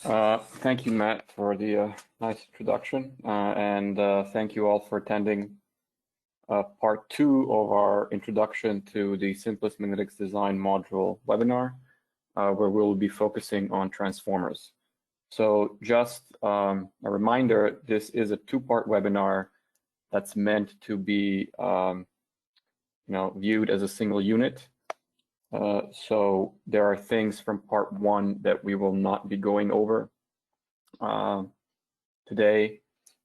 Thank you, Matt, for the nice introduction, and thank you all for attending part 2 of our introduction to the SIMPLIS Magnetics Design Module webinar, where we'll be focusing on transformers. So just a reminder, this is a 2-part webinar that's meant to be viewed as a single unit. So there are things from part 1 that we will not be going over today.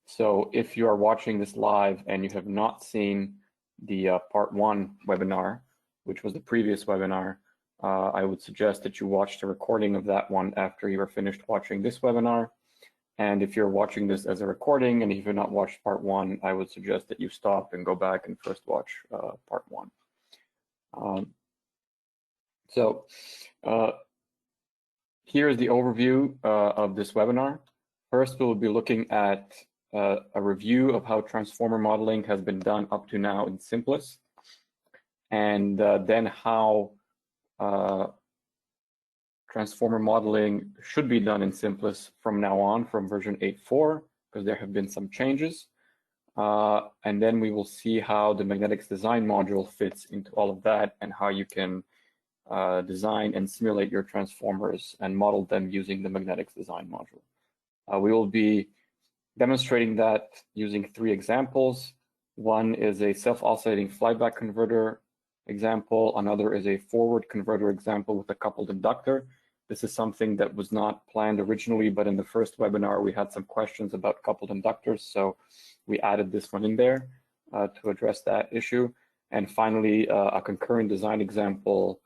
So if you are watching this live and you have not seen the part 1 webinar, which was the previous webinar, I would suggest that you watch the recording of that one after you are finished watching this webinar. And if you're watching this as a recording and if you've not watched part 1, I would suggest that you stop and go back and first watch part 1. So here's the overview of this webinar. First, we'll be looking at a review of how transformer modeling has been done up to now in SIMPLIS, and then how transformer modeling should be done in SIMPLIS from now on, from version 8.4, because there have been some changes. And then we will see how the Magnetics Design Module fits into all of that and how you can design and simulate your transformers and model them using the Magnetics Design Module. We will be demonstrating that using 3 examples. One is a self-oscillating flyback converter example. Another is a forward converter example with a coupled inductor. This is something that was not planned originally, but in the first webinar, we had some questions about coupled inductors, so we added this one in there to address that issue. And finally, a concurrent design example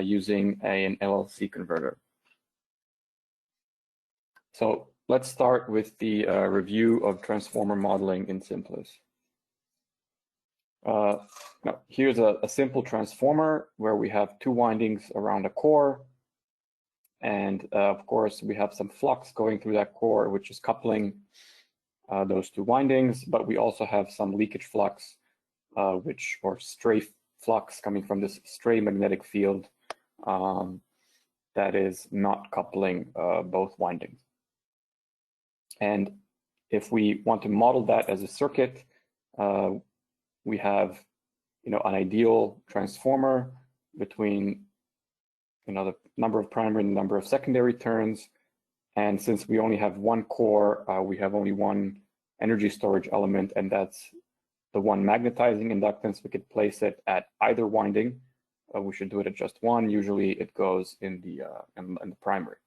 using an LLC converter. So let's start with the review of transformer modeling in SIMPLIS. Now, here's a simple transformer where we have 2 windings around a core. And of course, we have some flux going through that core, which is coupling those 2 windings. But we also have some leakage flux, or stray flux coming from this stray magnetic field that is not coupling both windings. And if we want to model that as a circuit, we have, an ideal transformer between, the number of primary and the number of secondary turns. And since we only have 1 core, we have only 1 energy storage element, and that's the one magnetizing inductance. We could place it at either winding. We should do it at just 1. Usually it goes in the primary.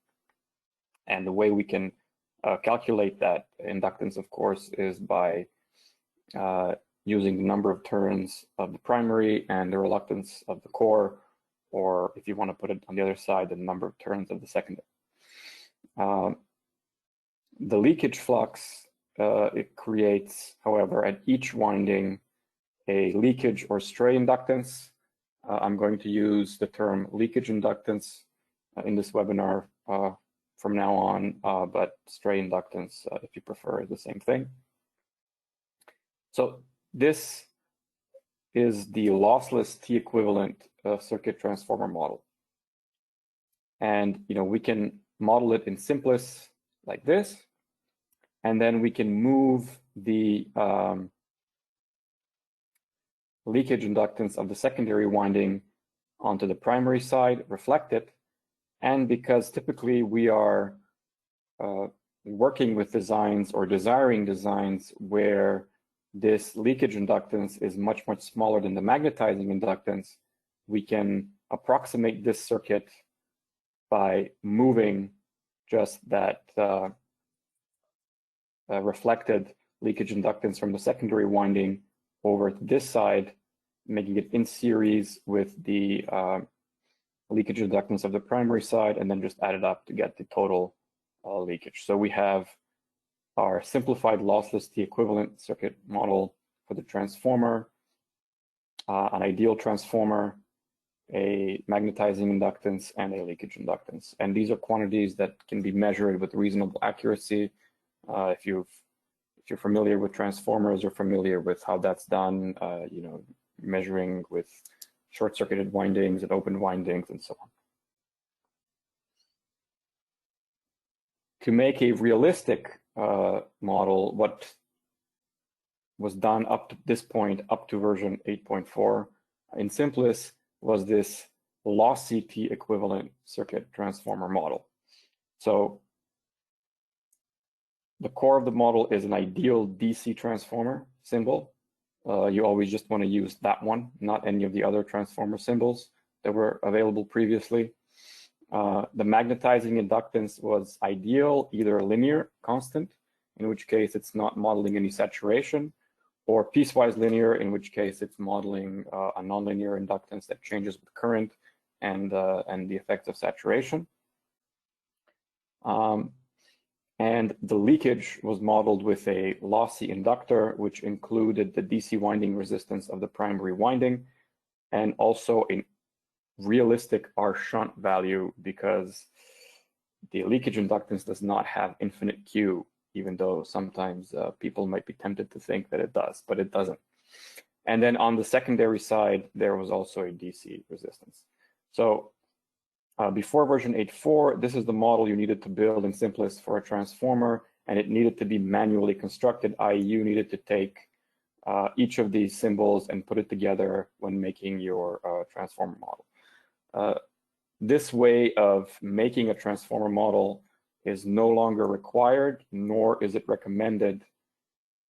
And the way we can calculate that inductance, of course, is by using the number of turns of the primary and the reluctance of the core, or if you want to put it on the other side, the number of turns of the secondary. The leakage flux, it creates, however, at each winding, a leakage or stray inductance. I'm going to use the term leakage inductance in this webinar from now on, but stray inductance, if you prefer, is the same thing. So this is the lossless T-equivalent circuit transformer model. And we can model it in SIMPLIS like this, and then we can move the leakage inductance of the secondary winding onto the primary side, reflect it. And because typically we are working with designs or desiring designs where this leakage inductance is much, much smaller than the magnetizing inductance, we can approximate this circuit by moving just that reflected leakage inductance from the secondary winding over to this side, making it in series with the leakage inductance of the primary side, and then just add it up to get the total leakage. So we have our simplified lossless T-equivalent circuit model for the transformer, an ideal transformer, a magnetizing inductance, and a leakage inductance. And these are quantities that can be measured with reasonable accuracy. If you're familiar with transformers or familiar with how that's done, measuring with short-circuited windings and open windings and so on. To make a realistic model, what was done up to this point, up to version 8.4 in SIMPLIS, was this lossy T equivalent circuit transformer model. So the core of the model is an ideal DC transformer symbol. You always just want to use that one, not any of the other transformer symbols that were available previously. The magnetizing inductance was ideal, either linear, constant, in which case it's not modeling any saturation, or piecewise linear, in which case it's modeling a nonlinear inductance that changes with current and the effects of saturation. And the leakage was modeled with a lossy inductor, which included the DC winding resistance of the primary winding, and also a realistic R shunt value, because the leakage inductance does not have infinite Q, even though sometimes people might be tempted to think that it does, but it doesn't. And then on the secondary side, there was also a DC resistance. So before version 8.4, this is the model you needed to build in SIMPLIS for a transformer, and it needed to be manually constructed, i.e. you needed to take each of these symbols and put it together when making your transformer model. This way of making a transformer model is no longer required, nor is it recommended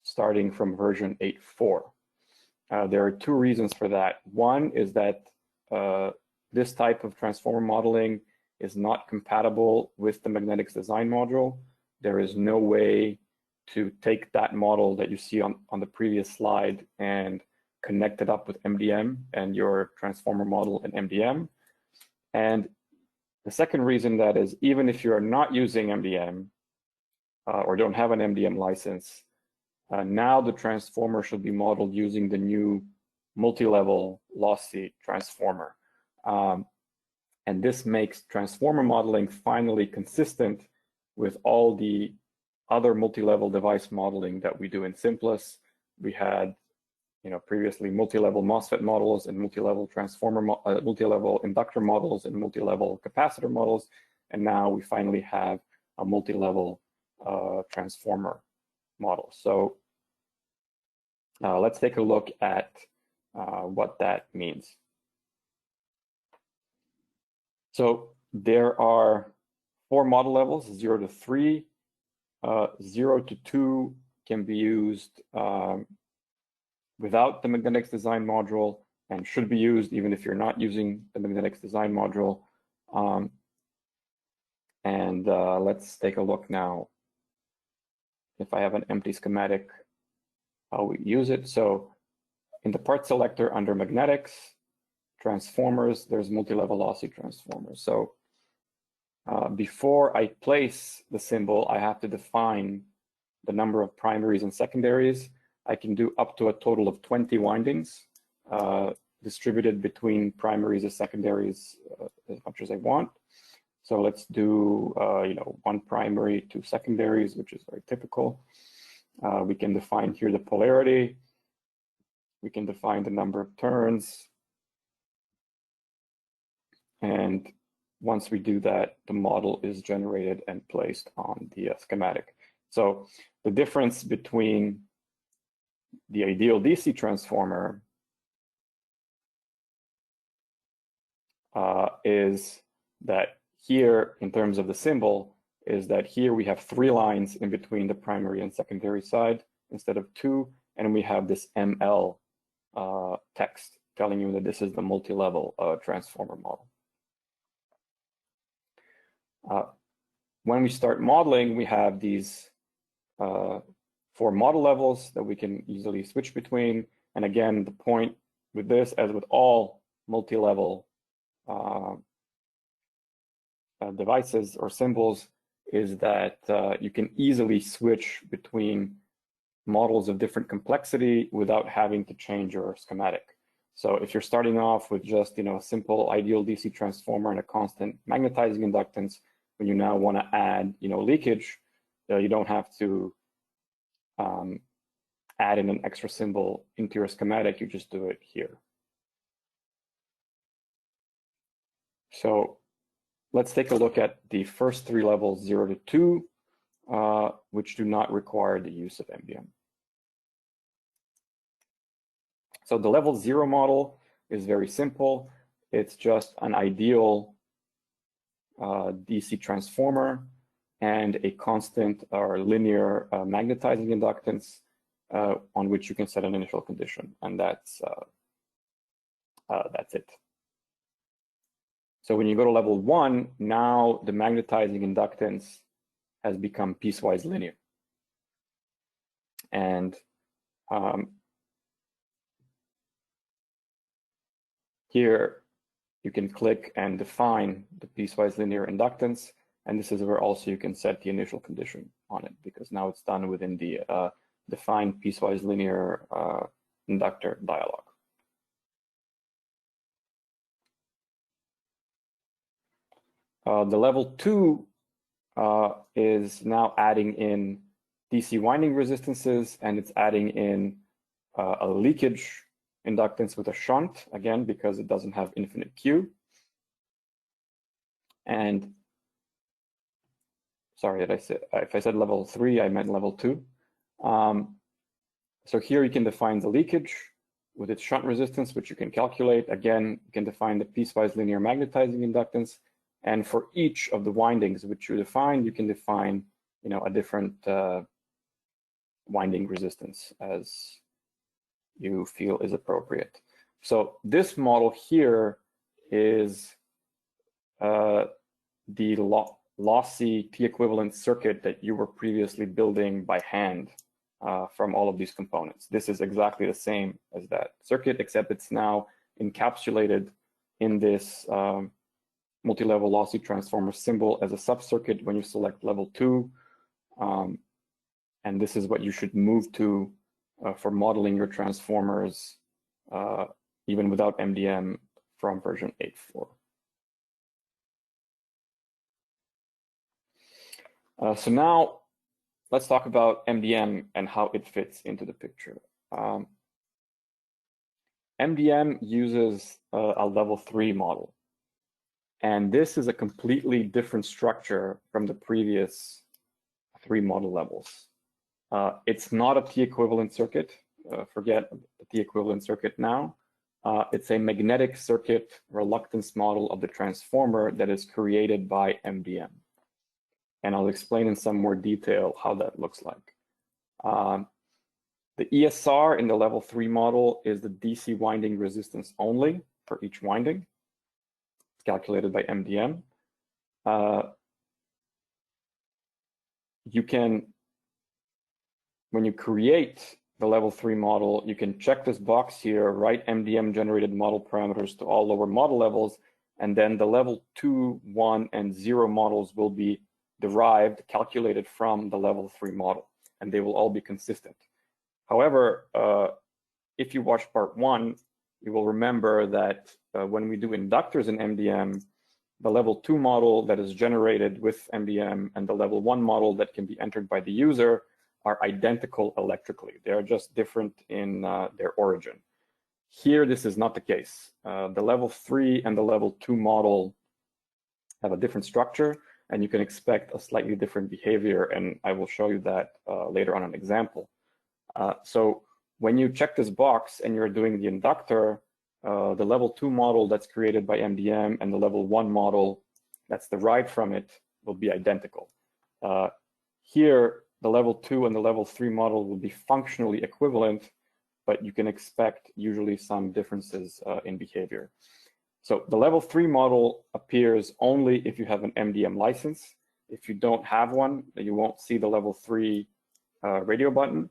starting from version 8.4. There are two reasons for that. One is that this type of transformer modeling is not compatible with the Magnetics Design Module. There is no way to take that model that you see on the previous slide and connect it up with MDM and your transformer model in MDM. And the second reason that is, even if you are not using MDM or don't have an MDM license, now the transformer should be modeled using the new multi-level lossy transformer. And this makes transformer modeling finally consistent with all the other multi-level device modeling that we do in SIMPLIS. We had, previously multi-level MOSFET models and multi-level transformer, multi-level inductor models and multi-level capacitor models, and now we finally have a multi-level transformer model. So let's take a look at what that means. So there are 4 model levels, 0 to 3. 0 to 2 can be used without the Magnetics Design Module and should be used even if you're not using the Magnetics Design Module. Let's take a look now. If I have an empty schematic, how we use it. So in the part selector under Magnetics, Transformers, there's multi-level lossy transformers. So before I place the symbol, I have to define the number of primaries and secondaries. I can do up to a total of 20 windings distributed between primaries and secondaries as much as I want. So let's do 1 primary, 2 secondaries, which is very typical. We can define here the polarity. We can define the number of turns. And once we do that, the model is generated and placed on the schematic. So the difference between the ideal DC transformer is that here, in terms of the symbol, is that here we have 3 lines in between the primary and secondary side instead of 2, and we have this ML text telling you that this is the multi-level transformer model. When we start modeling, we have these 4 model levels that we can easily switch between. And again, the point with this, as with all multi-level devices or symbols, is that you can easily switch between models of different complexity without having to change your schematic. So if you're starting off with just a simple ideal DC transformer and a constant magnetizing inductance, when you now want to add leakage, you don't have to add in an extra symbol into your schematic. You just do it here. So let's take a look at the first 3 levels, 0 to 2. which do not require the use of MDM. So the level 0 model is very simple. It's just an ideal DC transformer and a constant or linear magnetizing inductance on which you can set an initial condition, and that's it. So when you go to level 1, now the magnetizing inductance has become piecewise linear. And here you can click and define the piecewise linear inductance, and this is where also you can set the initial condition on it, because now it's done within the define piecewise linear inductor dialog. The level 2 is now adding in DC winding resistances, and it's adding in a leakage inductance with a shunt, again, because it doesn't have infinite Q. And sorry, if I said level 3, I meant level 2. So here you can define the leakage with its shunt resistance, which you can calculate. Again, you can define the piecewise linear magnetizing inductance. And for each of the windings which you define, you can define, a different winding resistance as you feel is appropriate. So this model here is the lossy T-equivalent circuit that you were previously building by hand from all of these components. This is exactly the same as that circuit, except it's now encapsulated in this multi-level lossy transformer symbol as a subcircuit when you select level 2. And this is what you should move to for modeling your transformers, even without MDM from version 8.4. So now let's talk about MDM and how it fits into the picture. MDM uses a level 3 model. And this is a completely different structure from the previous 3 model levels. It's not a T-equivalent circuit. Forget the T-equivalent circuit now. It's a magnetic circuit reluctance model of the transformer that is created by MDM. And I'll explain in some more detail how that looks like. The ESR in the level 3 model is the DC winding resistance only for each winding, calculated by MDM. You can, when you create the level 3 model, you can check this box here, write MDM generated model parameters to all lower model levels, and then the level 2, 1, and 0 models will be derived, calculated from the level 3 model, and they will all be consistent. However, if you watch part 1, you will remember that when we do inductors in MDM, the level 2 model that is generated with MDM and the level 1 model that can be entered by the user are identical electrically. They are just different in their origin. Here, this is not the case. The level 3 and the level 2 model have a different structure, and you can expect a slightly different behavior, and I will show you that later on an example. So when you check this box and you're doing the inductor, the level 2 model that's created by MDM and the level 1 model that's derived from it will be identical. Here, the level 2 and the level 3 model will be functionally equivalent, but you can expect usually some differences in behavior. So the level 3 model appears only if you have an MDM license. If you don't have one, you won't see the level 3 radio button.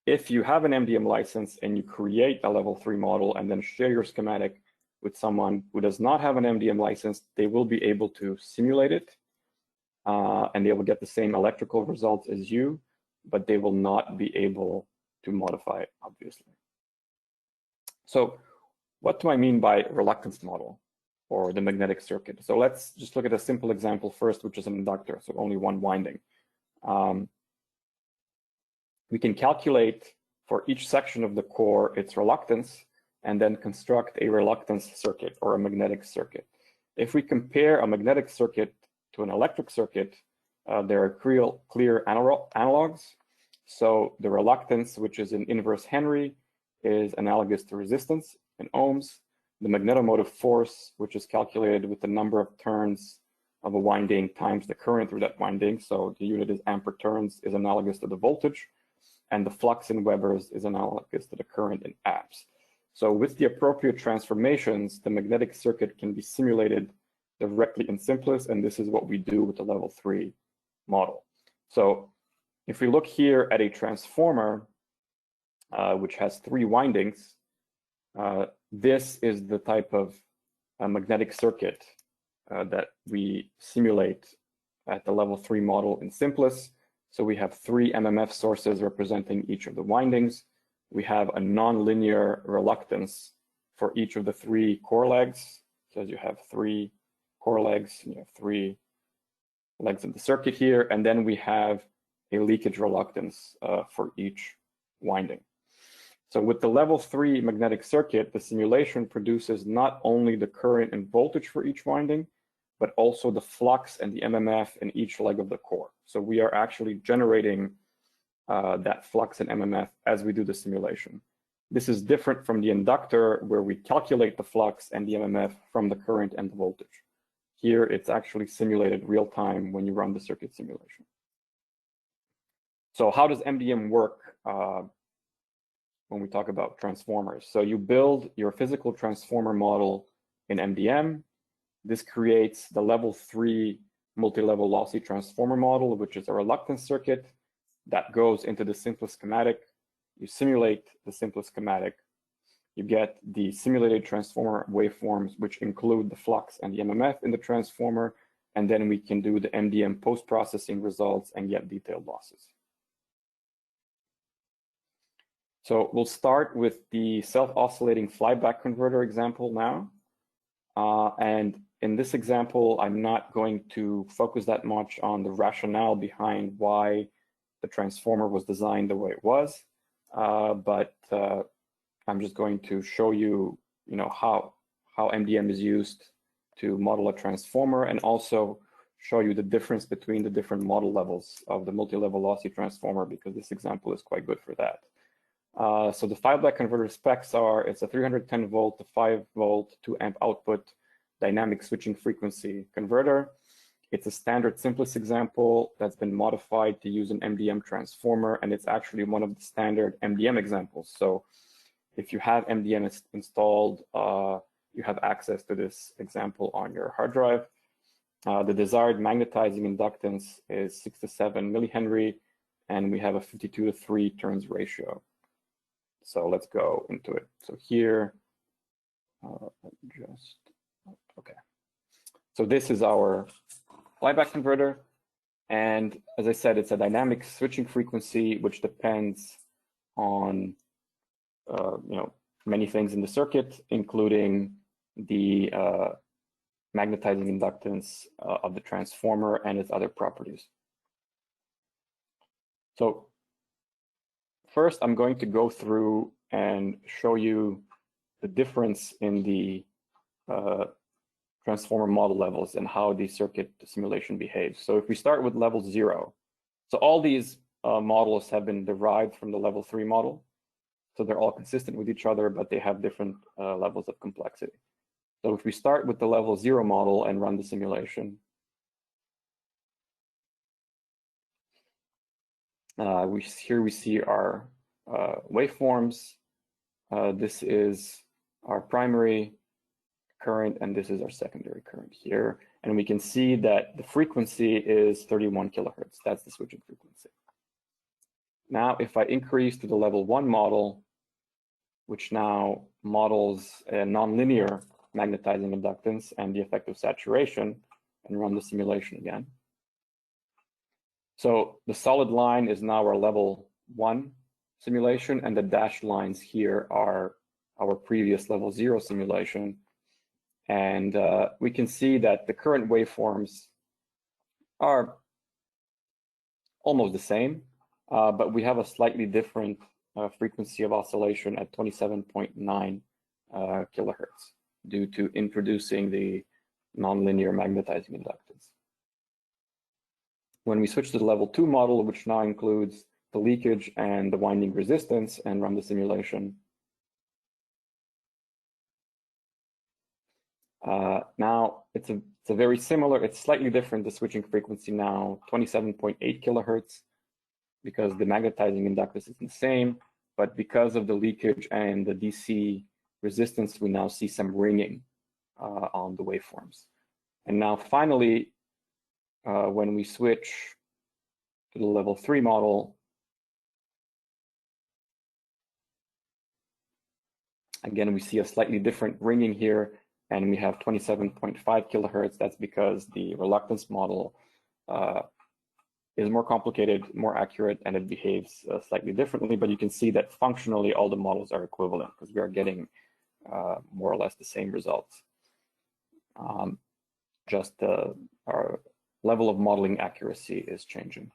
If you have an MDM license and you create a level 3 model and then share your schematic with someone who does not have an MDM license, they will be able to simulate it, and they will get the same electrical results as you, but they will not be able to modify it, obviously. So what do I mean by reluctance model or the magnetic circuit? So let's just look at a simple example first, which is an inductor, so only one winding. We can calculate for each section of the core its reluctance and then construct a reluctance circuit or a magnetic circuit. If we compare a magnetic circuit to an electric circuit, there are clear analogs. So the reluctance, which is in inverse Henry, is analogous to resistance in ohms. The magnetomotive force, which is calculated with the number of turns of a winding times the current through that winding, so the unit is ampere turns, is analogous to the voltage, and the flux in Webers is analogous to the current in amps. So with the appropriate transformations, the magnetic circuit can be simulated directly in SIMPLIS, and this is what we do with the level 3 model. So if we look here at a transformer, which has 3 windings, this is the type of magnetic circuit that we simulate at the level 3 model in SIMPLIS. So we have 3 MMF sources representing each of the windings. We have a nonlinear reluctance for each of the 3 core legs. So you have 3 core legs, and you have 3 legs of the circuit here, and then we have a leakage reluctance for each winding. So with the level 3 magnetic circuit, the simulation produces not only the current and voltage for each winding, but also the flux and the MMF in each leg of the core. So we are actually generating that flux and MMF as we do the simulation. This is different from the inductor, where we calculate the flux and the MMF from the current and the voltage. Here, it's actually simulated real time when you run the circuit simulation. So how does MDM work when we talk about transformers? So you build your physical transformer model in MDM. This creates the level 3 multi-level lossy transformer model, which is a reluctance circuit that goes into the SIMPLIS schematic. You simulate the SIMPLIS schematic. You get the simulated transformer waveforms, which include the flux and the MMF in the transformer, and then we can do the MDM post-processing results and get detailed losses. So we'll start with the self-oscillating flyback converter example now. And in this example, I'm not going to focus that much on the rationale behind why the transformer was designed the way it was, but I'm just going to show you, how MDM is used to model a transformer, and also show you the difference between the different model levels of the multi-level lossy transformer, because this example is quite good for that. So the flyback converter specs are, it's a 310 volt to 5 volt 2 amp output dynamic switching frequency converter. It's a standard SIMPLIS example that's been modified to use an MDM transformer, and it's actually one of the standard MDM examples. So if you have MDM installed, you have access to this example on your hard drive. The desired magnetizing inductance is 6 to 7 millihenry, and we have a 52 to 3 turns ratio. So let's go into it. So here, okay. So this is our flyback converter. And as I said, it's a dynamic switching frequency, which depends on many things in the circuit, including the magnetizing inductance of the transformer and its other properties. So first, I'm going to go through and show you the difference in the transformer model levels and how the circuit simulation behaves. So if we start with level 0, so all these models have been derived from the level 3 model. So they're all consistent with each other, but they have different levels of complexity. So if we start with the level 0 model and run the simulation, here we see our waveforms. This is our primary current, and this is our secondary current here. And we can see that the frequency is 31 kilohertz. That's the switching frequency. Now, if I increase to the level 1 model, which now models a nonlinear magnetizing inductance and the effect of saturation, and run the simulation again. So the solid line is now our level 1 simulation, and the dashed lines here are our previous level 0 simulation. And we can see that the current waveforms are almost the same, but we have a slightly different frequency of oscillation at 27.9 kilohertz due to introducing the nonlinear magnetizing inductance. When we switch to the level 2 model, which now includes the leakage and the winding resistance, and run the simulation, now it's a very similar, it's slightly different, the switching frequency now 27.8 kilohertz, because the magnetizing inductance is the same, but because of the leakage and the DC resistance, we now see some ringing on the waveforms. And now finally, when we switch to the level 3 model, again, we see a slightly different ringing here, and we have 27.5 kilohertz. That's because the reluctance model is more complicated, more accurate, and it behaves slightly differently. But you can see that functionally all the models are equivalent, because we are getting more or less the same results. Just our level of modeling accuracy is changing.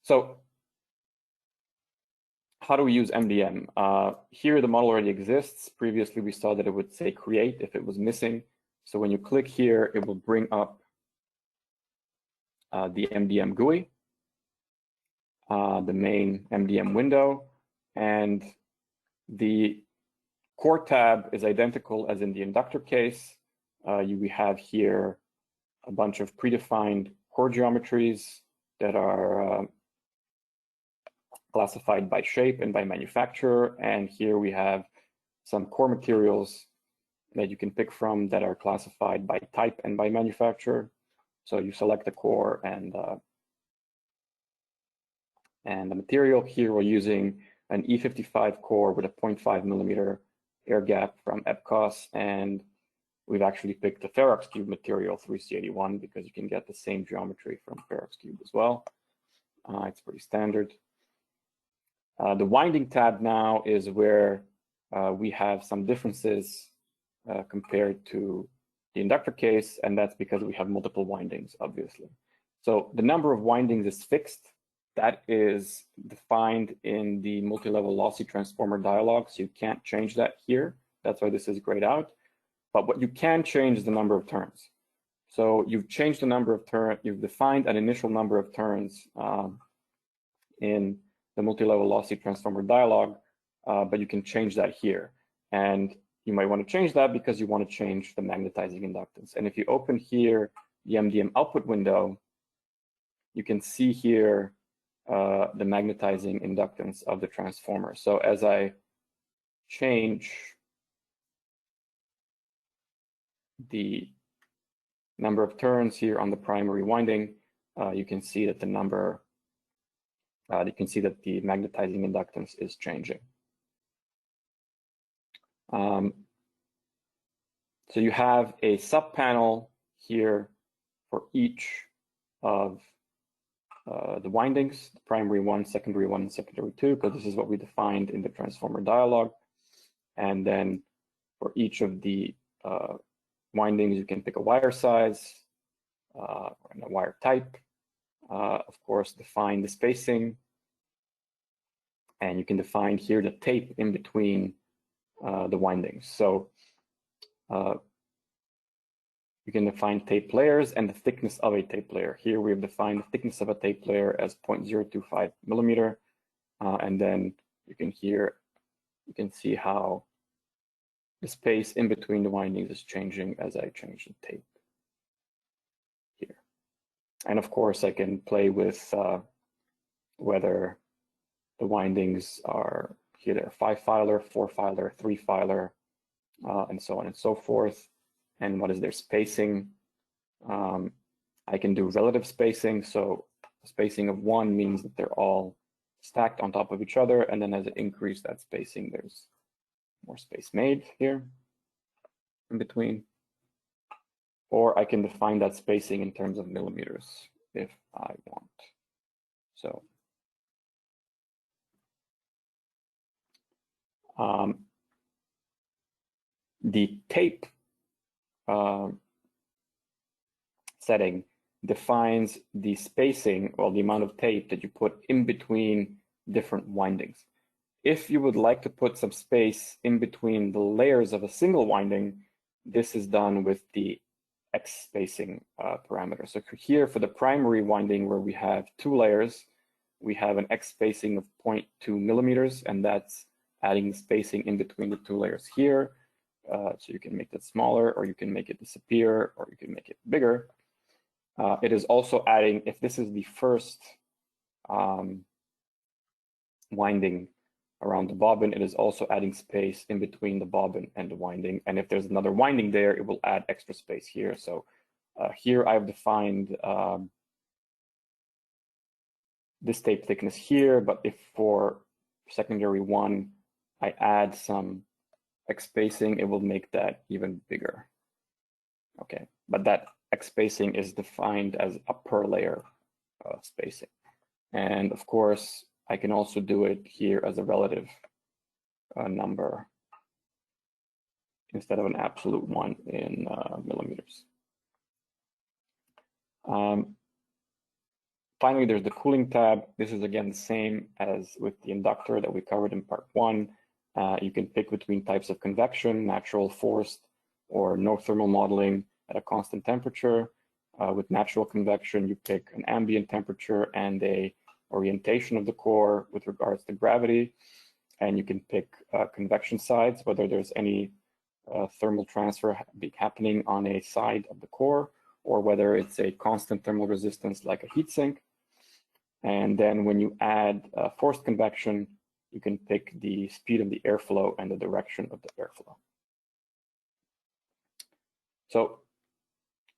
So how do we use MDM? Here the model already exists. Previously we saw that it would say create if it was missing. So when you click here, it will bring up the MDM GUI, the main MDM window, and the core tab is identical as in the inductor case. We have here a bunch of predefined core geometries that are classified by shape and by manufacturer. And here we have some core materials that you can pick from that are classified by type and by manufacturer. So you select the core and the material. Here we're using an E55 core with a 0.5 millimeter air gap from EPCOS, and we've actually picked a Ferox Cube material 3C81 because you can get the same geometry from Ferox Cube as well. It's pretty standard. The winding tab now is where we have some differences compared to the inductor case, and that's because we have multiple windings, obviously. So the number of windings is fixed. That is defined in the multi-level lossy transformer dialog, so you can't change that here. That's why this is grayed out. But what you can change is the number of turns. So you've changed the number of turns, you've defined an initial number of turns in the multi-level lossy transformer dialog, but you can change that here. And you might want to change that because you want to change the magnetizing inductance. And if you open here the MDM output window, you can see here the magnetizing inductance of the transformer. So as I change the number of turns here on the primary winding, you can see that the number, you can see that the magnetizing inductance is changing. So you have a sub-panel here for each of the windings, the primary one, secondary one, and secondary two, because this is what we defined in the transformer dialog. And then for each of the windings, you can pick a wire size and a wire type. Of course, define the spacing. And you can define here the tape in between the windings. So you can define tape layers and the thickness of a tape layer. Here we have defined the thickness of a tape layer as 0.025 millimeter. And then you can see how the space in between the windings is changing as I change the tape here. And of course, I can play with whether the windings are either 5-filer, 4-filer, 3-filer, and so on and so forth. And what is their spacing? I can do relative spacing. So a spacing of 1 means that they're all stacked on top of each other. And then as I increase that spacing, there's more space made here in between. Or I can define that spacing in terms of millimeters if I want. So the tape setting defines the spacing, or the amount of tape that you put in between different windings. If you would like to put some space in between the layers of a single winding, this is done with the X spacing parameter. So here for the primary winding where we have 2 layers, we have an X spacing of 0.2 millimeters, and that's adding spacing in between the 2 layers here. So you can make that smaller, or you can make it disappear, or you can make it bigger. It is also adding, if this is the first winding around the bobbin, it is also adding space in between the bobbin and the winding. And if there's another winding there, it will add extra space here. So here I've defined this tape thickness here, but if for secondary 1, I add some X spacing, it will make that even bigger. Okay, but that X spacing is defined as a per layer spacing. And of course, I can also do it here as a relative number instead of an absolute one in millimeters. Finally, there's the cooling tab. This is again the same as with the inductor that we covered in part 1. You can pick between types of convection, natural, forced, or no thermal modeling at a constant temperature. With natural convection, you pick an ambient temperature and a orientation of the core with regards to gravity. And you can pick convection sides, whether there's any thermal transfer happening on a side of the core, or whether it's a constant thermal resistance like a heatsink. And then when you add forced convection, you can pick the speed of the airflow and the direction of the airflow. So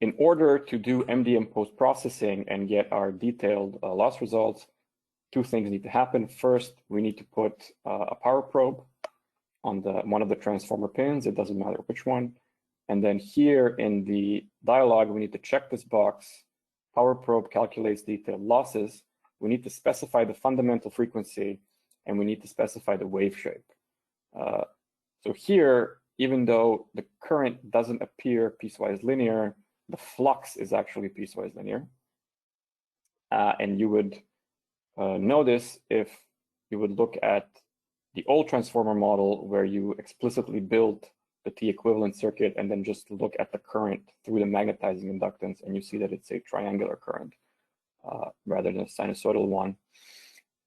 in order to do MDM post-processing and get our detailed loss results, 2 things need to happen. First, we need to put a power probe on one of the transformer pins. It doesn't matter which one. And then here in the dialog, we need to check this box. Power probe calculates detailed losses. We need to specify the fundamental frequency, and we need to specify the wave shape. So here, even though the current doesn't appear piecewise linear, the flux is actually piecewise linear. And you would notice if you would look at the old transformer model where you explicitly built the T equivalent circuit and then just look at the current through the magnetizing inductance, and you see that it's a triangular current rather than a sinusoidal one.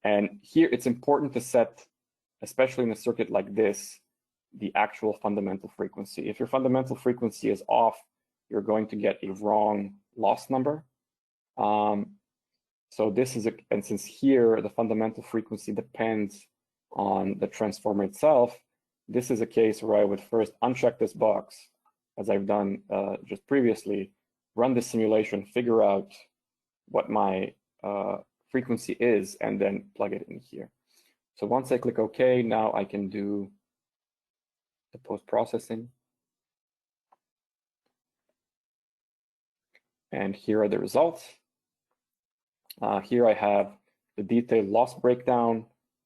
And here it's important to set, especially in a circuit like this, the actual fundamental frequency. If your fundamental frequency is off, you're going to get a wrong loss number. So this is, and since here the fundamental frequency depends on the transformer itself, this is a case where I would first uncheck this box, as I've done just previously, run the simulation, figure out what my frequency is, and then plug it in here. So once I click OK, now I can do the post-processing. And here are the results. Here I have the detailed loss breakdown,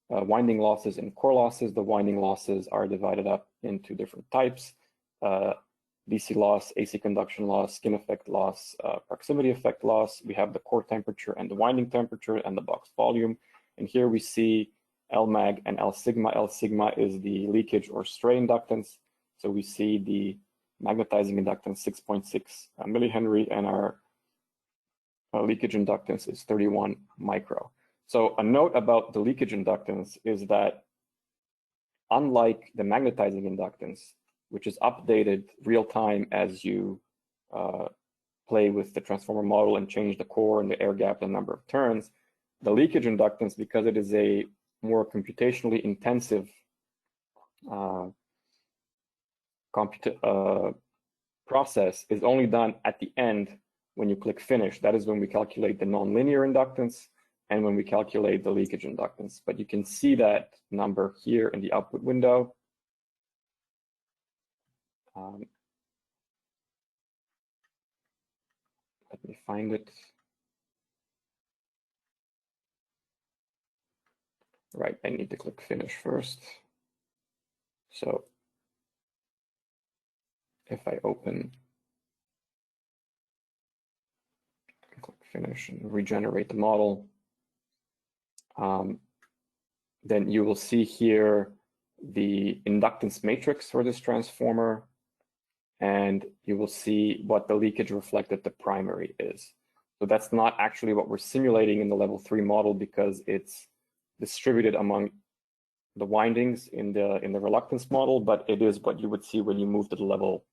winding losses and core losses. The winding losses are divided up into different types: DC loss, AC conduction loss, skin effect loss, proximity effect loss. We have the core temperature and the winding temperature and the box volume. And here we see Lmag and L sigma. L sigma is the leakage or stray inductance. So we see the magnetizing inductance 6.6 millihenry, and our leakage inductance is 31 micro. So a note about the leakage inductance is that unlike the magnetizing inductance, which is updated real time as you play with the transformer model and change the core and the air gap and number of turns, the leakage inductance, because it is a more computationally intensive process, is only done at the end when you click finish. That is when we calculate the nonlinear inductance and when we calculate the leakage inductance. But you can see that number here in the output window. Let me find it. Right, I need to click finish first. So if I open, click finish and regenerate the model, then you will see here the inductance matrix for this transformer. and you will see what the leakage reflected to primary is. So that's not actually what we're simulating in the level 3 model because it's distributed among the windings in the reluctance model, but it is what you would see when you move to the level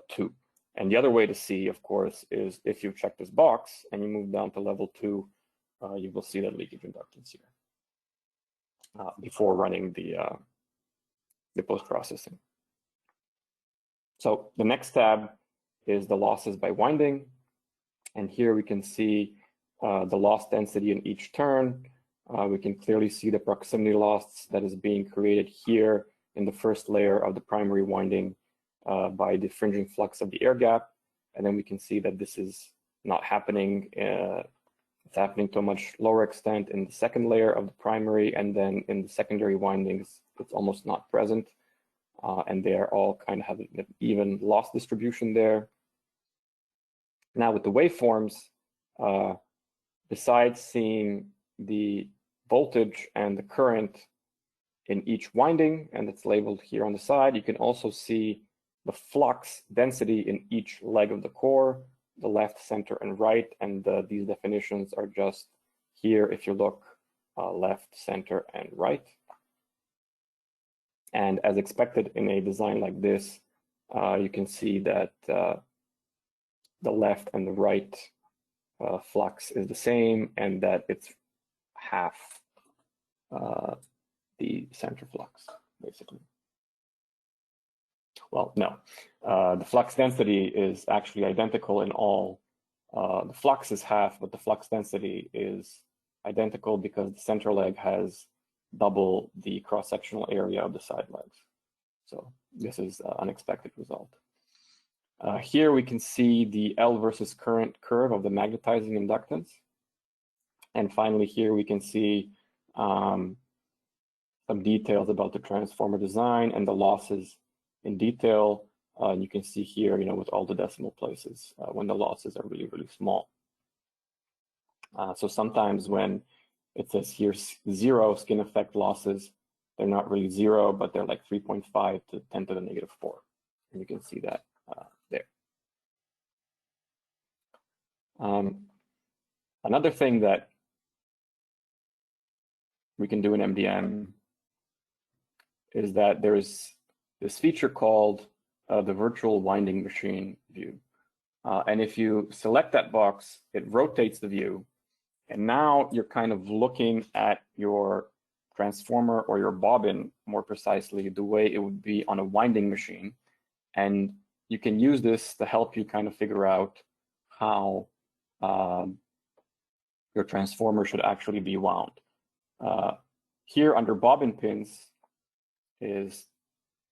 2. And the other way to see, of course, is if you check this box and you move down to level 2, you will see that leakage inductance here before running the post-processing. So the next tab is the losses by winding. And here we can see the loss density in each turn. We can clearly see the proximity loss that is being created here in the first layer of the primary winding by the fringing flux of the air gap. And then we can see that this is not happening. It's happening to a much lower extent in the second layer of the primary, and then in the secondary windings, it's almost not present. And they are all kind of having an even loss distribution there. Now with the waveforms, besides seeing the voltage and the current in each winding, and it's labeled here on the side, you can also see the flux density in each leg of the core, the left, center, and right, and these definitions are just here if you look left, center, and right. And as expected in a design like this, you can see that the left and the right flux is the same, and that it's half the center flux, basically. Well, no, the flux density is actually identical in all. The flux is half, but the flux density is identical because the center leg has double the cross-sectional area of the side legs. So this is an unexpected result. Here we can see the L versus current curve of the magnetizing inductance. And finally, here we can see some details about the transformer design and the losses in detail. You can see here, with all the decimal places when the losses are really, really small. So sometimes when it says here 0 skin effect losses, they're not really 0, but they're like 3.5 to 10 to the negative 4. And you can see that there. Another thing that we can do in MDM is that there is this feature called the virtual winding machine view. And if you select that box, it rotates the view. And now you're kind of looking at your transformer or your bobbin, more precisely, the way it would be on a winding machine. And you can use this to help you kind of figure out how your transformer should actually be wound. Here under bobbin pins is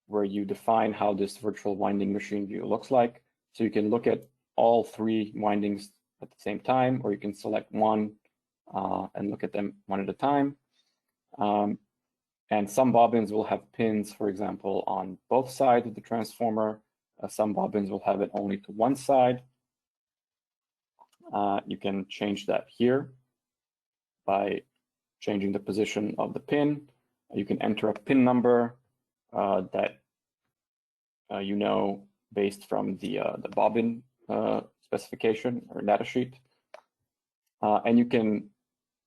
where you define how this virtual winding machine view looks like. So you can look at all 3 windings at the same time, or you can select one and look at them one at a time. And some bobbins will have pins, for example, on both sides of the transformer. Some bobbins will have it only to one side. You can change that here by changing the position of the pin. You can enter a pin number that based from the bobbin specification or data sheet. And you can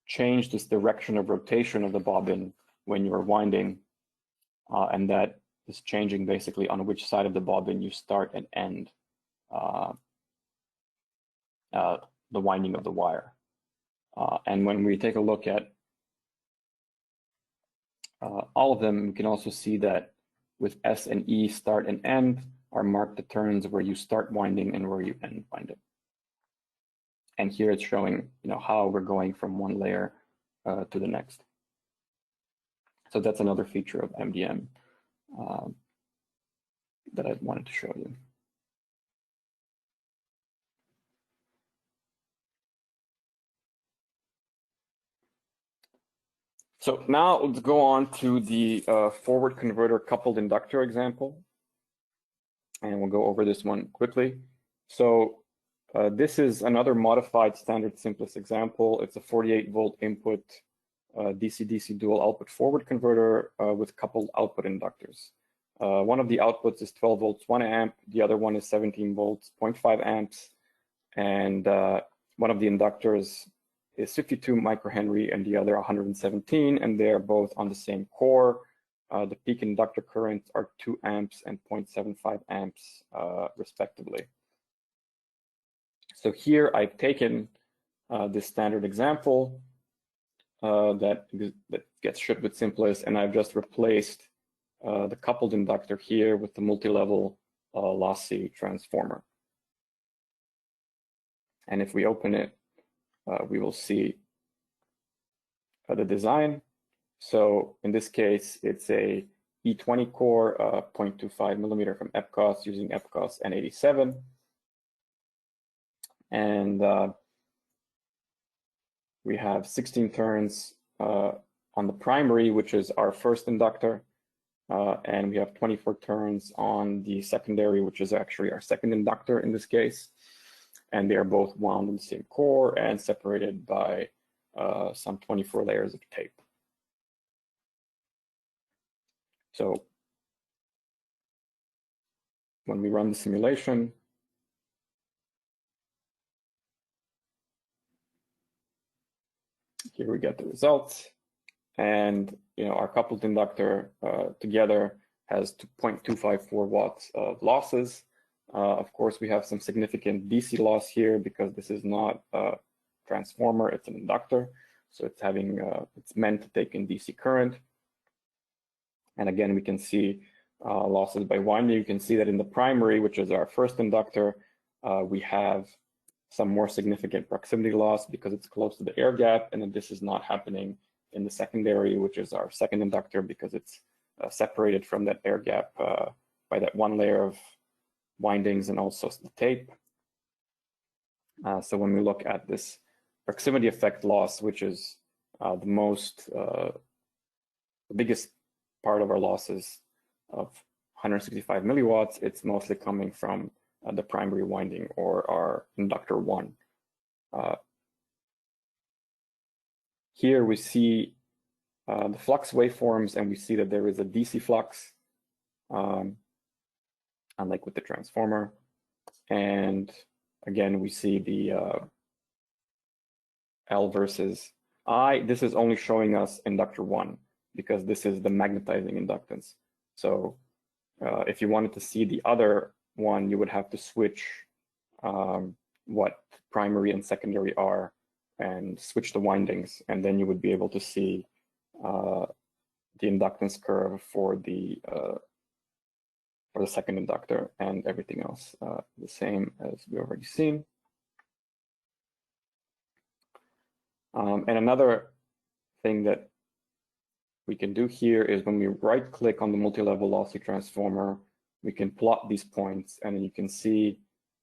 change this direction of rotation of the bobbin when you're winding, and that is changing basically on which side of the bobbin you start and end the winding of the wire. And when we take a look at all of them, you can also see that with S and E, start and end are marked the turns where you start winding and where you end winding. And here it's showing, how we're going from one layer to the next. So that's another feature of MDM that I wanted to show you. So now let's go on to the forward converter coupled inductor example. And we'll go over this one quickly. So this is another modified standard SIMPLIS example. It's a 48-volt input DC-DC dual output forward converter with coupled output inductors. One of the outputs is 12 volts, 1 amp. The other one is 17 volts, 0.5 amps. And one of the inductors is 52 microhenry and the other 117, and they're both on the same core. The peak inductor currents are 2 amps and 0.75 amps, respectively. So here I've taken this standard example that gets shipped with SIMPLIS, and I've just replaced the coupled inductor here with the multi-level lossy transformer. And if we open it, we will see the design. So in this case, it's a E20 core, 0.25 millimeter from EPCOS using EPCOS N87. And we have 16 turns on the primary, which is our first inductor. And we have 24 turns on the secondary, which is actually our second inductor in this case. And they are both wound in the same core and separated by some 24 layers of tape. So when we run the simulation, here we get the results. And our coupled inductor together has 0.254 watts of losses. Of course, we have some significant DC loss here because this is not a transformer, it's an inductor. So it's having, it's meant to take in DC current. And again, we can see losses by winding. You can see that in the primary, which is our first inductor, we have some more significant proximity loss because it's close to the air gap. And then this is not happening in the secondary, which is our second inductor, because it's separated from that air gap by that one layer of windings and also the tape. So when we look at this proximity effect loss, which is the biggest part of our losses of 165 milliwatts, it's mostly coming from the primary winding or our inductor 1. Here we see the flux waveforms, and we see that there is a DC flux, unlike with the transformer. And again, we see the L versus I. This is only showing us inductor 1 because this is the magnetizing inductance. So if you wanted to see the other one, you would have to switch what primary and secondary are and switch the windings, and then you would be able to see the inductance curve for the second inductor, and everything else the same as we already seen. And another thing that we can do here is when we right-click on the multi-level lossy transformer, we can plot these points, and you can see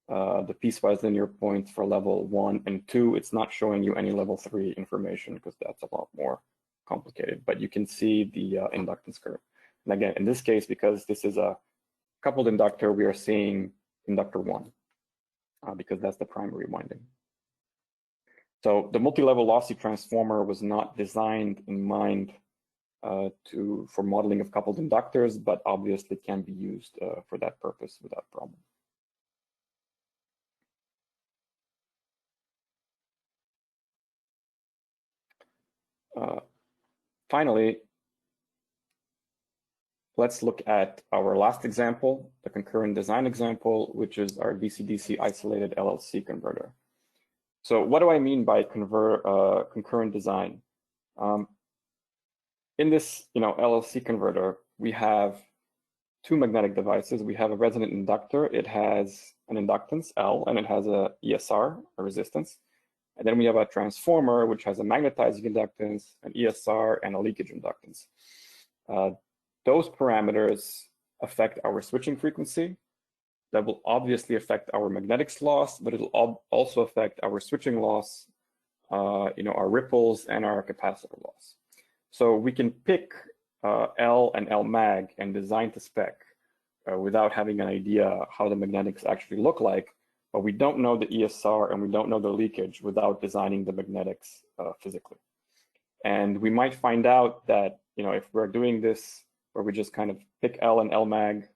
the piecewise linear points for level 1 and 2. It's not showing you any level 3 information because that's a lot more complicated, but you can see the inductance curve. And again, in this case, because this is a coupled inductor, we are seeing inductor 1 because that's the primary winding. So the multi-level lossy transformer was not designed in mind for modeling of coupled inductors, but obviously can be used for that purpose without problem. Finally, let's look at our last example, the concurrent design example, which is our Vcdc isolated LLC converter. So what do I mean by concurrent design? In this LLC converter, we have two magnetic devices. We have a resonant inductor. It has an inductance, L, and it has a ESR, a resistance. And then we have a transformer, which has a magnetizing inductance, an ESR, and a leakage inductance. Those parameters affect our switching frequency. That will obviously affect our magnetics loss, but it'll also affect our switching loss, our ripples, and our capacitor loss. So we can pick L and L mag and design to spec without having an idea how the magnetics actually look like, but we don't know the ESR and we don't know the leakage without designing the magnetics physically. And we might find out that if we're doing this where we just kind of pick L and L mag,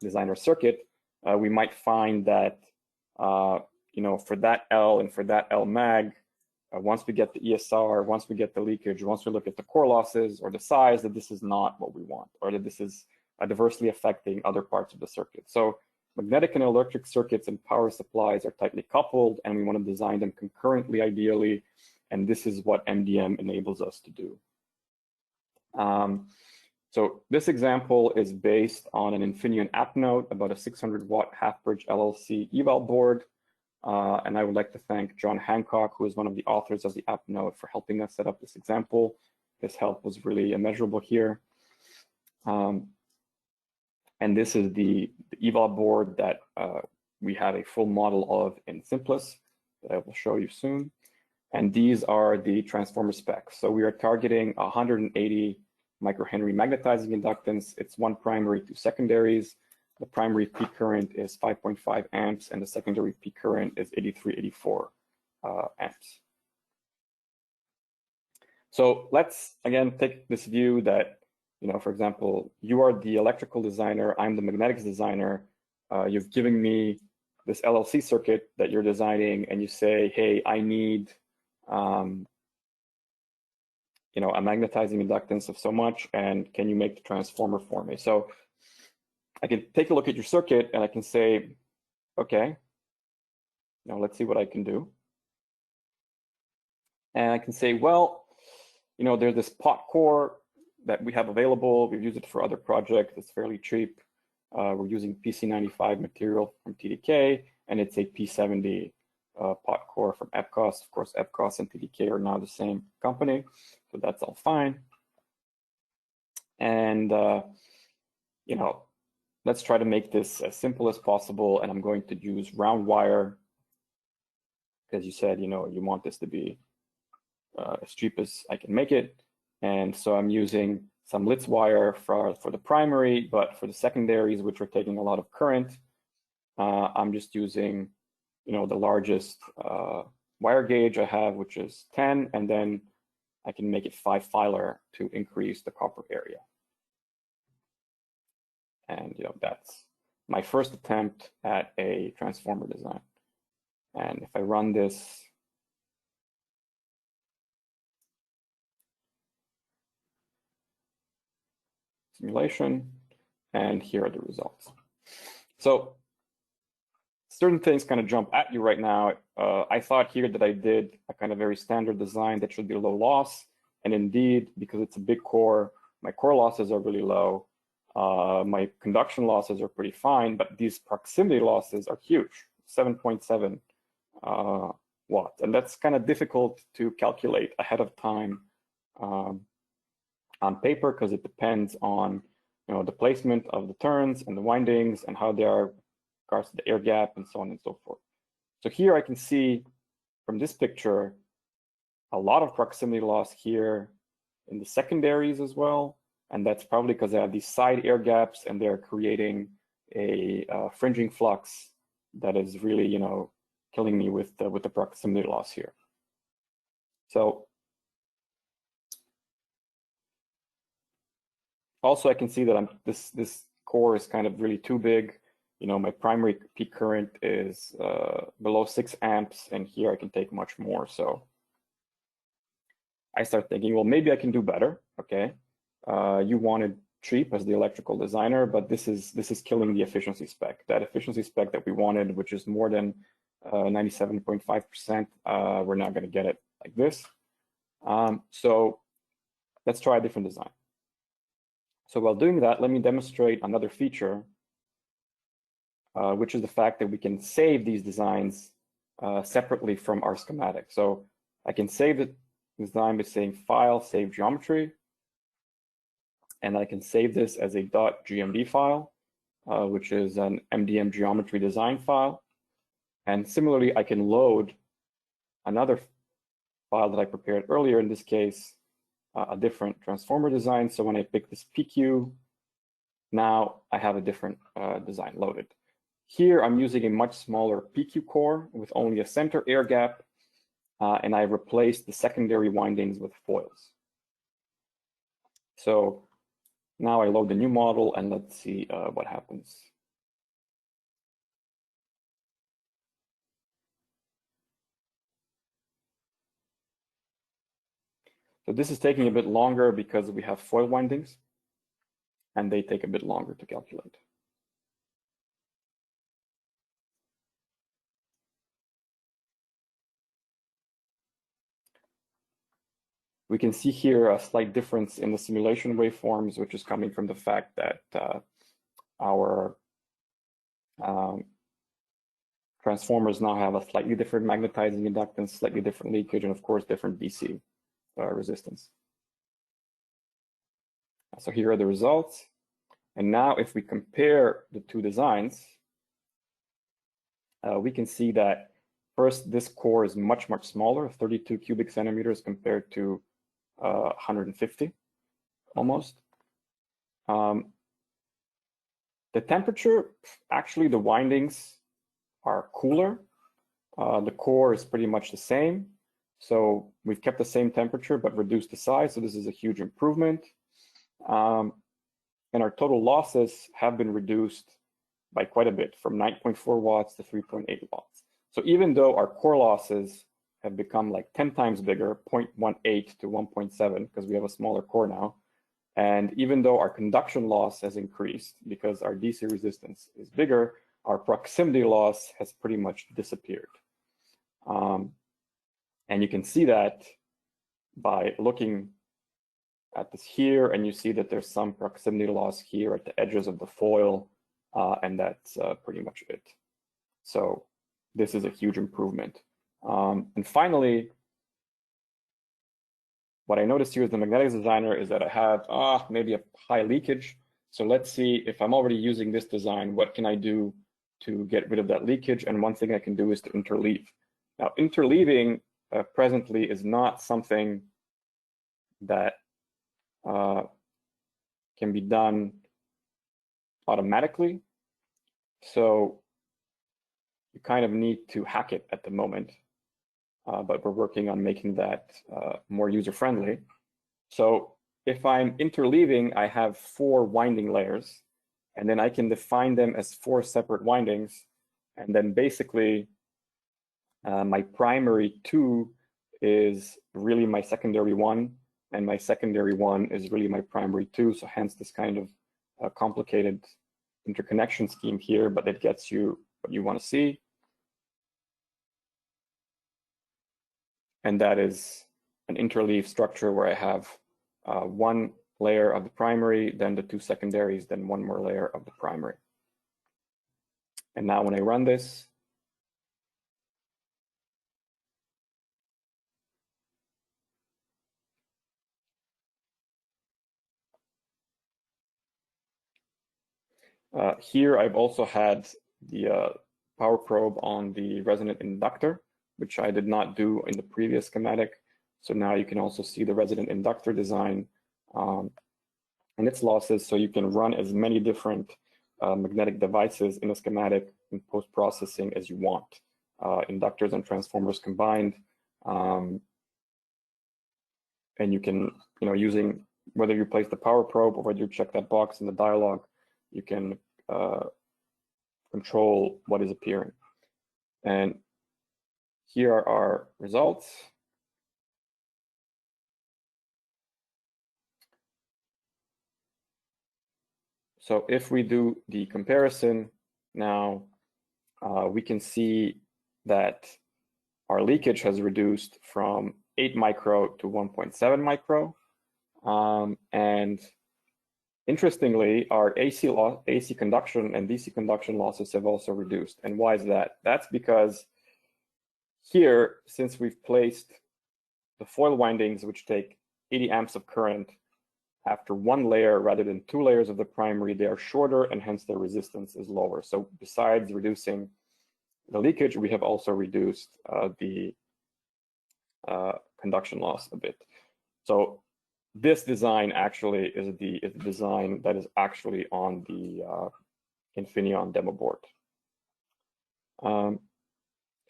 design our circuit, we might find that for that L and for that L mag, once we get the ESR, once we get the leakage, once we look at the core losses or the size, that this is not what we want, or that this is adversely affecting other parts of the circuit. So magnetic and electric circuits and power supplies are tightly coupled, and we want to design them concurrently, ideally, and this is what MDM enables us to do. So this example is based on an Infineon app note about a 600-watt half-bridge LLC eval board. And I would like to thank John Hancock, who is one of the authors of the app note, for helping us set up this example. His help was really immeasurable here. And this is the eval board that we have a full model of in SIMPLIS that I will show you soon. And these are the transformer specs. So we are targeting 180 microhenry magnetizing inductance. It's 1 primary, 2 secondaries. The primary peak current is 5.5 amps, and the secondary peak current is 84 amps. So let's, again, take this view that, for example, you are the electrical designer, I'm the magnetics designer. You've given me this LLC circuit that you're designing, and you say, hey, I need a magnetizing inductance of so much, and can you make the transformer for me? So I can take a look at your circuit and I can say, okay, now let's see what I can do. And I can say, well, there's this pot core that we have available. We've used it for other projects. It's fairly cheap. We're using PC95 material from TDK, and it's a P70 pot core from Epcos. Of course, Epcos and TDK are now the same company, so that's all fine. And let's try to make this as simple as possible, and I'm going to use round wire, because you said, you want this to be as cheap as I can make it. And so I'm using some Litz wire for the primary, but for the secondaries, which are taking a lot of current, I'm just using, the largest wire gauge I have, which is 10, and then I can make it 5 filer to increase the copper area. And that's my first attempt at a transformer design. And if I run this, simulation, and here are the results. So certain things kind of jump at you right now. I thought here that I did a kind of very standard design that should be low loss. And indeed, because it's a big core, my core losses are really low. My conduction losses are pretty fine, but these proximity losses are huge, 7.7 watts. And that's kind of difficult to calculate ahead of time on paper, because it depends on the placement of the turns and the windings and how they are in regards to the air gap and so on and so forth. So here I can see from this picture a lot of proximity loss here in the secondaries as well. And that's probably because I have these side air gaps and they're creating a fringing flux that is really, killing me with the proximity loss here. So also I can see that this core is kind of really too big. My primary peak current is below 6 amps, and here I can take much more. So I start thinking, well, maybe I can do better. Okay. You wanted cheap as the electrical designer, but this is killing the efficiency spec. That efficiency spec that we wanted, which is more than 97.5%, we're not going to get it like this. So let's try a different design. So while doing that, let me demonstrate another feature, which is the fact that we can save these designs separately from our schematic. So I can save the design by saying File, Save Geometry. And I can save this as a .gmd file, which is an MDM geometry design file. And similarly, I can load another file that I prepared earlier, in this case, a different transformer design. So when I pick this PQ, now I have a different design loaded. Here, I'm using a much smaller PQ core with only a center air gap, and I replaced the secondary windings with foils. So Now I load the new model and let's see what happens. So this is taking a bit longer because we have foil windings and they take a bit longer to calculate. We can see here a slight difference in the simulation waveforms, which is coming from the fact that our transformers now have a slightly different magnetizing inductance, slightly different leakage, and of course, different DC resistance. So here are the results. And now if we compare the two designs, we can see that first, this core is much, much smaller, 32 cubic centimeters compared to 150 almost. The temperature, actually the windings are cooler. The core is pretty much the same. So we've kept the same temperature but reduced the size. So this is a huge improvement. And our total losses have been reduced by quite a bit, from 9.4 watts to 3.8 watts. So even though our core losses have become like 10 times bigger, 0.18 to 1.7, because we have a smaller core now. And even though our conduction loss has increased because our DC resistance is bigger, our proximity loss has pretty much disappeared. And you can see that by looking at this here, and you see that there's some proximity loss here at the edges of the foil, and that's pretty much it. So this is a huge improvement. And finally, what I noticed here as the magnetics designer is that I have maybe a high leakage. So let's see, if I'm already using this design, what can I do to get rid of that leakage? And one thing I can do is to interleave. Now, interleaving presently is not something that can be done automatically. So you kind of need to hack it at the moment. But we're working on making that more user-friendly. So if I'm interleaving, I have 4 winding layers, and then I can define them as 4 separate windings. And then basically, my primary 2 is really my secondary 1, and my secondary 1 is really my primary 2. So hence this kind of complicated interconnection scheme here, but it gets you what you want to see. And that is an interleave structure where I have 1 layer of the primary, then the 2 secondaries, then 1 more layer of the primary. And now when I run this, here I've also had the power probe on the resonant inductor, which I did not do in the previous schematic. So now you can also see the resonant inductor design and its losses. So you can run as many different magnetic devices in a schematic in post-processing as you want, inductors and transformers combined. And you can, using whether you place the power probe or whether you check that box in the dialog, you can control what is appearing. And here are our results. So if we do the comparison now, we can see that our leakage has reduced from 8 micro to 1.7 micro. And interestingly, our AC conduction and DC conduction losses have also reduced. And why is that? That's because here, since we've placed the foil windings, which take 80 amps of current after 1 layer rather than 2 layers of the primary, they are shorter and hence their resistance is lower. So besides reducing the leakage, we have also reduced the conduction loss a bit. So this design actually is the design that is actually on the Infineon demo board.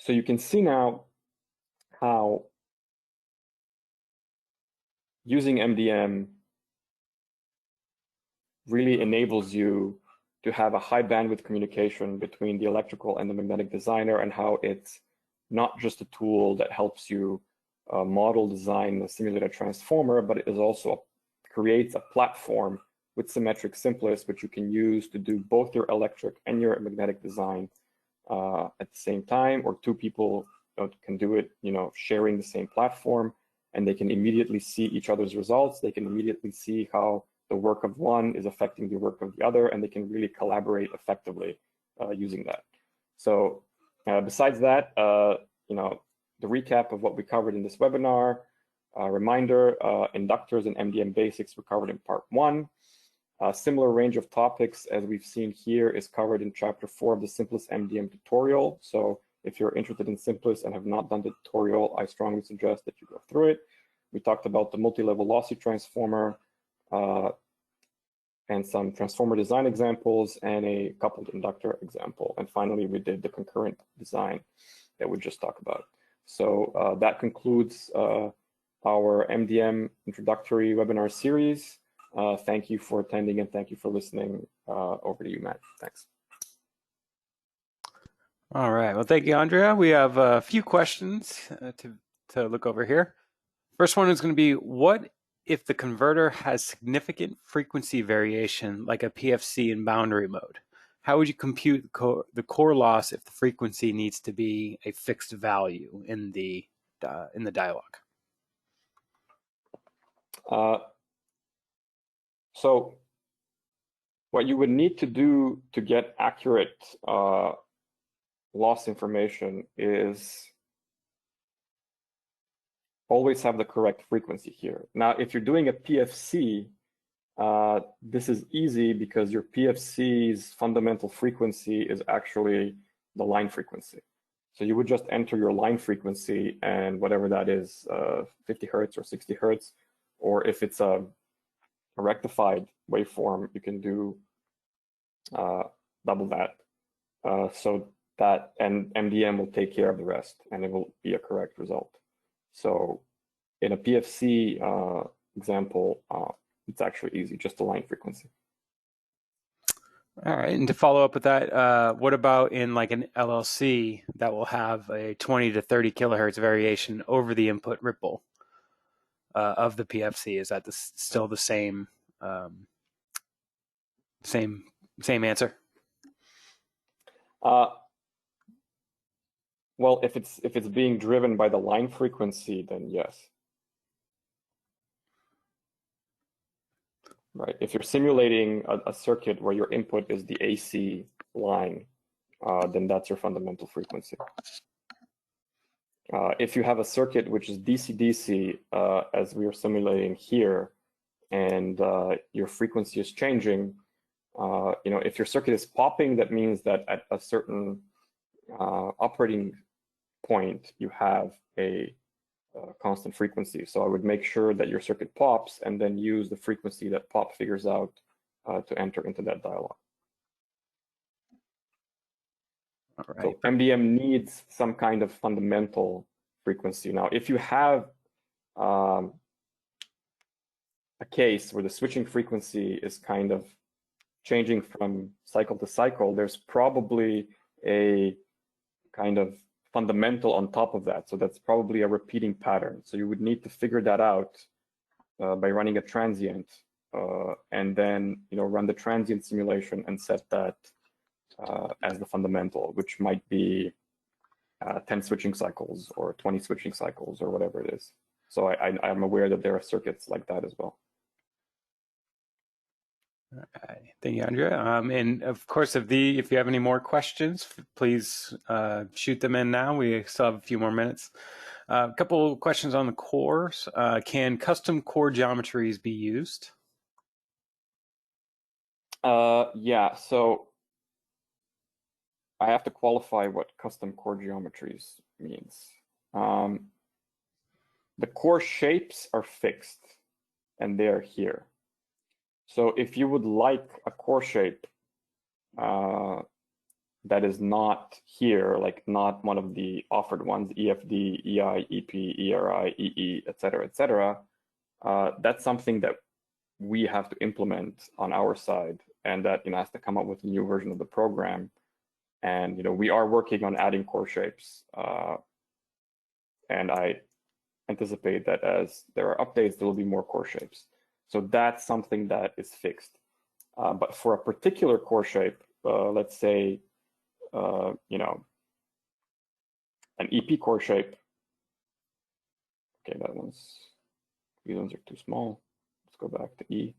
So you can see now how using MDM really enables you to have a high bandwidth communication between the electrical and the magnetic designer, and how it's not just a tool that helps you model, design, and simulate a transformer, but it is also creates a platform with symmetric SIMPLIS, which you can use to do both your electric and your magnetic design at the same time, or two people can do it, sharing the same platform, and they can immediately see each other's results. They can immediately see how the work of one is affecting the work of the other, and they can really collaborate effectively using that. So besides that, the recap of what we covered in this webinar, reminder, inductors and MDM basics were covered in part 1. A similar range of topics as we've seen here is covered in chapter 4 of the SIMPLIS MDM tutorial. So if you're interested in SIMPLIS and have not done the tutorial, I strongly suggest that you go through it. We talked about the multi-level lossy transformer and some transformer design examples and a coupled inductor example. And finally, we did the concurrent design that we just talked about. So that concludes our MDM introductory webinar series. Thank you for attending and thank you for listening. Over to you, Matt. Thanks. All right. Well, thank you, Andrea. We have a few questions to look over here. First one is going to be, what if the converter has significant frequency variation like a PFC in boundary mode? How would you compute the core loss if the frequency needs to be a fixed value in the dialog? So what you would need to do to get accurate loss information is always have the correct frequency here. Now, if you're doing a PFC, this is easy because your PFC's fundamental frequency is actually the line frequency. So you would just enter your line frequency and whatever that is, 50 hertz or 60 hertz, or if it's a rectified waveform, you can do double that. So that, and MDM will take care of the rest, and it will be a correct result. So in a PFC example, it's actually easy, just a line frequency. All right, and to follow up with that, what about in like an LLC that will have a 20 to 30 kilohertz variation over the input ripple of the PFC? Is that still the same same answer? Well, if it's being driven by the line frequency, then yes. Right. If you're simulating a circuit where your input is the AC line, then that's your fundamental frequency. If you have a circuit which is DC-DC, as we are simulating here, and your frequency is changing, if your circuit is popping, that means that at a certain operating point, you have a constant frequency. So I would make sure that your circuit pops and then use the frequency that pop figures out to enter into that dialog. All right. So MDM needs some kind of fundamental frequency. Now, if you have a case where the switching frequency is kind of changing from cycle to cycle, there's probably a kind of fundamental on top of that. So that's probably a repeating pattern. So you would need to figure that out by running a transient and then run the transient simulation and set that as the fundamental, which might be 10 switching cycles or 20 switching cycles or whatever it is. So I'm aware that there are circuits like that as well. All right. Thank you, Andrea. And of course, if you have any more questions, please shoot them in now. We still have a few more minutes. A couple questions on the cores. Can custom core geometries be used? Yeah, so I have to qualify what custom core geometries means. The core shapes are fixed and they're here. So if you would like a core shape that is not here, like not one of the offered ones, EFD, EI, EP, ERI, EE, etc., that's something that we have to implement on our side, and that has to come up with a new version of the program. And we are working on adding core shapes, and I anticipate that as there are updates, there will be more core shapes. So that's something that is fixed. But for a particular core shape, let's say, an EP core shape. Okay, these ones are too small. Let's go back to E.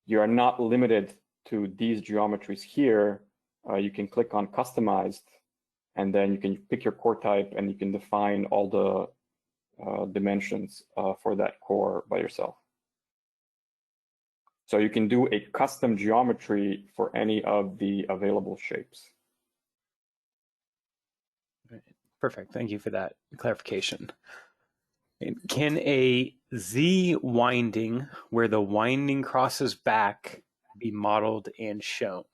You are not limited to these geometries here. You can click on customized, and then you can pick your core type, and you can define all the dimensions for that core by yourself. So you can do a custom geometry for any of the available shapes. Perfect. Thank you for that clarification. Can a Z winding where the winding crosses back be modeled and shown?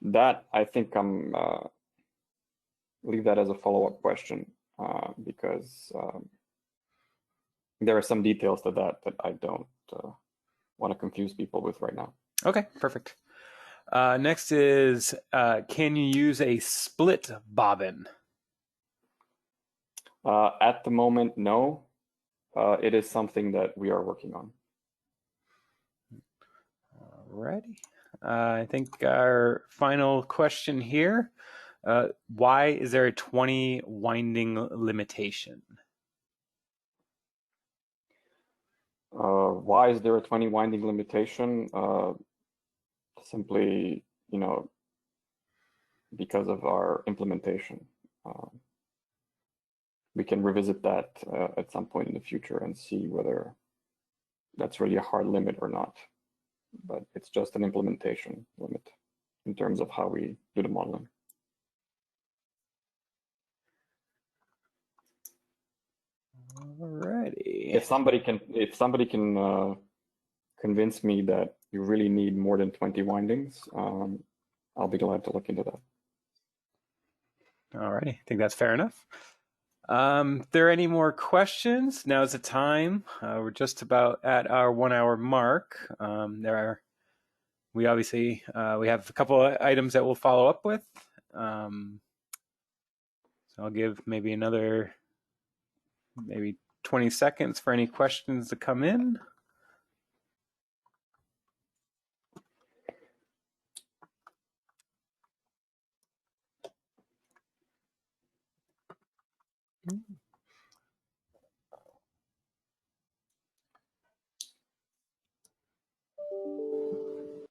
That, I think, leave that as a follow-up question, because there are some details to that I don't want to confuse people with right now. Okay, perfect. Next is, can you use a split bobbin? At the moment, no. It is something that we are working on. Alrighty. I think our final question here, why is there a 20 winding limitation? Why is there a 20 winding limitation? Simply, because of our implementation. We can revisit that at some point in the future and see whether that's really a hard limit or not. But it's just an implementation limit in terms of how we do the modeling. Alrighty. If somebody can convince me that you really need more than 20 windings, I'll be glad to look into that. Alrighty, I think that's fair enough. If there are any more questions, now's the time. We're just about at our 1 hour mark. We obviously have a couple of items that we'll follow up with. So I'll give maybe another 20 seconds for any questions to come in.